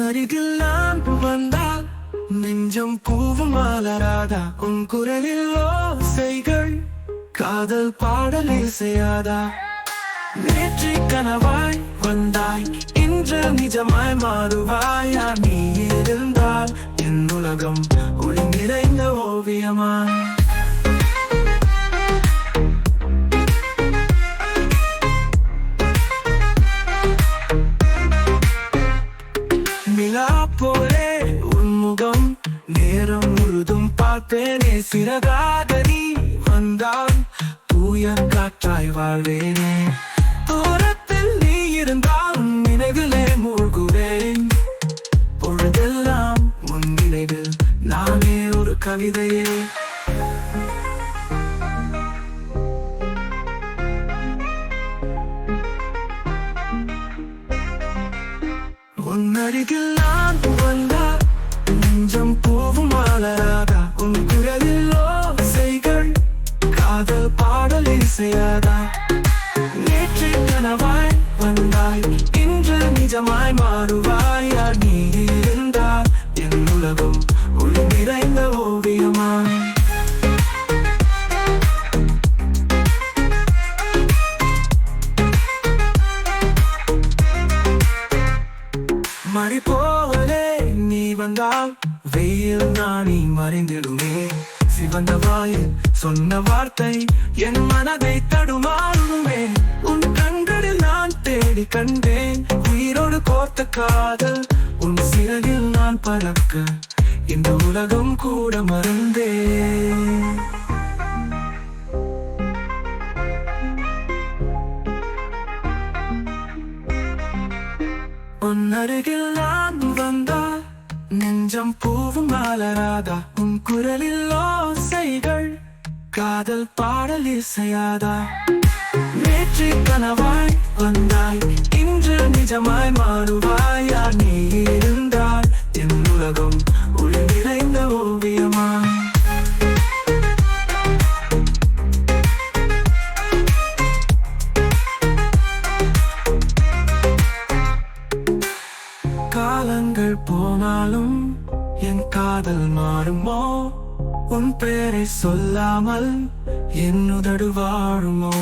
அருகில் நான் வந்தால் நெஞ்சம் பூவும் மலராதா? உன் குரலில் ஓசைகள் காதல் பாடல் இசையாதா? நேற்று கனவாய் வந்தாய், இன்று நிஜமாய் மாறுவாயா? நீ இருந்தால் என் உலகம் ஒளி நிறைந்த ஓவியமாய். நிலா போலே உன்முகம் நேரம் முழுதும் பார்ப்பேனே. சிறகாக நீ வந்தால் தூய காற்றாய் வாழ்வேனே. தூரத்தில் நீ இருந்தால் நினைவிலே மூழ்குவேன். பொழுதெல்லாம் உன் நினைவில் நானே ஒரு கவிதையே. உன் அருகில் நான் வந்தால் நெஞ்சம் பூவும் மலராதா? உன் குரலில் ஓசைகள் காதல் பாடல் இசையாதா? நேற்று கனவாய் வந்தாய், இன்று நிஜமாய் மாறுவாயா? நீ இருந்தால் என் உலகம் ஒளி நிறைந்த ஓவியமாய். மழை போலே நீ வந்தால் வெயில் நாணி மறைந்திடுமே. சிவந்த வாயில் சொன்ன வார்த்தை என் மனதை தடுமாறுமே. உன் கண்களில் நான் தேடி கண்டேன் உயிரோடு கோர்த்த காதல். உன் சிறகில் நான் பறக்க இந்த உலகம் கூட மறந்தேன். உன் அருகில் நான் வந்தால் நெஞ்சம் பூவும் மலராதா? உன் குரலில் ஓசைகள் காதல் பாடல் இசையாதா? நேற்று கனவாய் வந்தாய், இன்று நிஜமாய் மாறுவாயா? நீ இருந்தால் என் உலகம் ஒளி நிறைந்த ஓவியமாய். காலங்கள் போனாலும் என் காதல் மாறுமோ? உன் பெயரை சொல்லாமல் என் உதடு வாழுமோ?